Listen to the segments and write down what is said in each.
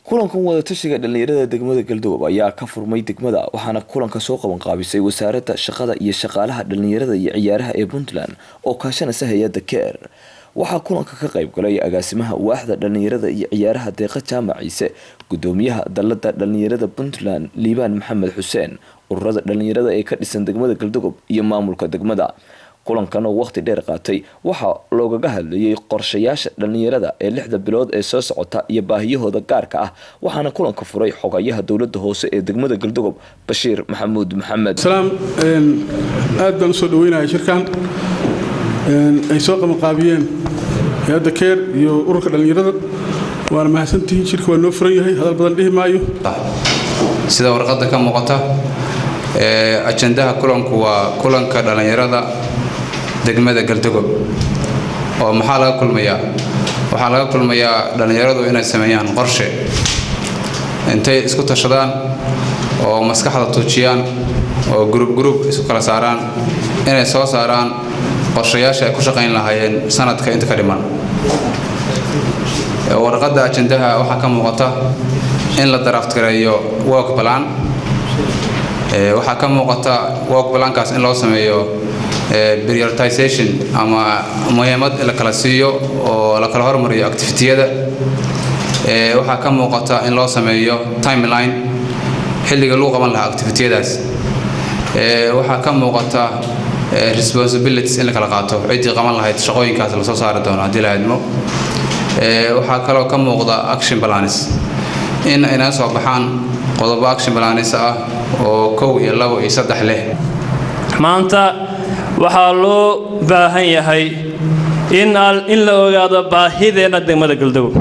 kulankan wada tashiga dhalinyarada degmada Galdogob ayaa ka furmay degmada waxaana kulanka soo qaban qaabisay wasaaradda shaqada iyo shaqaalaha dhalinyarada iyo ciyaaraha ee Puntland oo kaashanaysa hay'adda CARE. waxaa kulanka ka qayb galay agaasimaha waaxda dhalinyarada iyo ciyaaraha deeqa jaamaciise, gudoomiyaha dalada dhalinyarada Puntland Liibaan Maxamed Xuseen, ururada dhalinyarada ee ka dhisan degmada Galdogob iyo maamulka degmada. kulankan oo waqti dheer qaatay waxa looga hadlayay qorshayaasha dhalinyarada ee 6 bilood ee soo socota iyo baahiyahooda gaarka ah waxaana kulanka furay xogayaha dawladda hoose ee degmada Galdogob Bashiir Maxamuud Maxamed. salaam aad baan soo dhaweynayaa shirkan ay soo qaban qaabiyeen hay'adda CARE iyo ururka dhalinyarada waana mahadsantihiin. shirku waa noo furan yahay, hadal badan dhihi maayo. sida warqadda ka muuqata ajandaha kulanku waa kulanka dhalinyarada degmada Galdogob oo maxaa laga kulmayaa waxaa laga kulmayaa dhalinyaradu inay sameeyaan qorshe intay isku tashadaan oo maskaxda tuujiyaan oo group isku kala saaraan inay soo saaraan qorshayaasha ay ku shaqayn lahaayeen sanadka inta ka dhiman. warqadda ajandaha waxaa ka muuqata in la draft gareeyo work plan. waxaa ka muuqata work plankaas in loo sameeyo prioritization ama muhiimad la kala siiyo oo la kala hormariyo activity-yada. waxaa ka muuqata in loo sameeyo timeline xilliga lagu qaban lahaa activity-yadaas. waxaa ka muuqata responsibilities in la kala qaato cidii qaban lahayd shaqooyinkaas la soo saari doono haddii la hadmo. waxaa kaloo ka muuqda action plans in ayna soo baxaan qodobo action plans ah oo 1 iyo 2 iyo 3 leh. maanta waxaa loo baahan yahay in la ogaado baahideena degmada Galdogob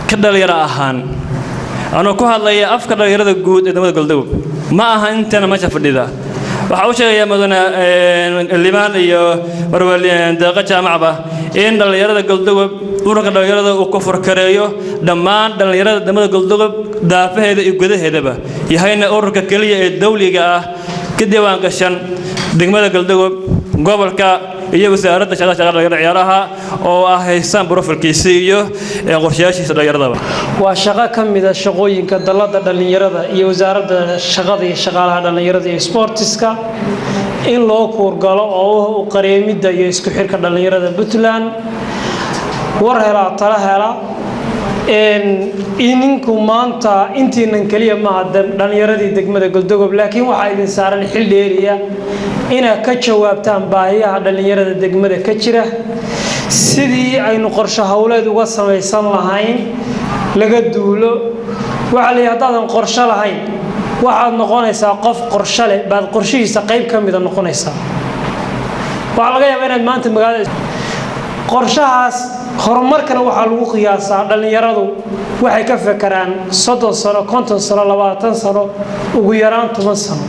ka dhalinyaro ahaan anoo ku hadlaya afka dhalinyarada guud ee degmada Galdogob ma aha intana meesha fadhida. waxa uu sheegay madana Liibaan iyo warwaliin deeqa jaamacba in dhalinyarada Galdogob ururka dhalinyarada uu ku furkareeyo dhammaan dhalinyarada degmada Galdogob daafaheeda iyo gudaheedaba yahayna ururka kaliya ee dawliga ah ka diiwaan gashan degmada Galdogob gobolka iyo wasaaradda shaqada dhalinyarada ciyaaraha oo ah haysan profilkiisa iyo qorshayaashiisa dhalinyarada. waa shaqo ka mid ah shaqooyinka dalada dhalinyarada iyo wasaaradda shaqada iyo shaqaalaha dhalinyarada iyo sportiska in loo kuurgalo oo u qareemida iyo isku xirka dhalinyarada Puntland war hela tala hela ininku maanta intiinan kaliya ma hadan dhalinyaradii degmada Galdogob laakiin waxa idin saaran xil dheeriya inaad ka jawaabtaan baahiyaha dhalinyarada degmada ka jira sidii aynu qorshe hawleed uga samaysan lahayn laga duulo. waxa la yiraahdaa qorshe lahayn waxaad noqonaysaa qof qorshe leh baad qorshihiisa qayb ka mid noqonaysaa. waxa laga yaabaa inaad maanta magaalada qorshahaas horumarkana waxa lagu qiyaasaa dhalinyaradu waxay ka fakaraan 30 sano 50 sano 20 sano ugu yaraan 10 sano.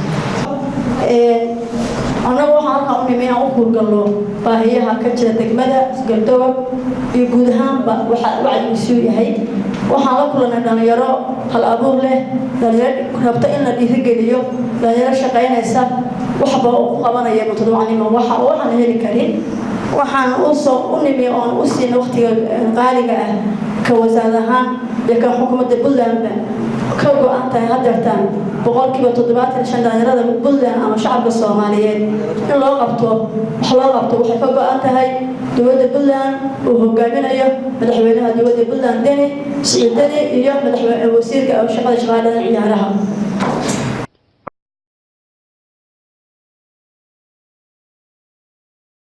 anagu waxaan u nimay aan u kurgalno baahiyaha ka jira degmada Galdogob iyo guud ahaanba waxa wacyigiisu yahay. waxaan la kulanay dhalinyaro hal abuur leh, dhalinyaro rabta in la dhiirigeliyo, dhalinyaro shaqaynaysa waxba u qabanaya mutadawacnimo waxaan heli karin. waxaan u nimay oo u siinay waqtiga qaaliga ah ka wasaaradahan iyo ka xukuumadda Puntland ka go'an tahay hadartan 75% dhalinyarada Puntland ama shacabka Soomaaliyeed in loo qabto waxay ka go'an tahay dowladda Puntland oo hogaaminayo madaxweynaha dowladda Puntland Deni Siciid Deni iyo madaxweynaha wasiirka shaqada ciyaaraha.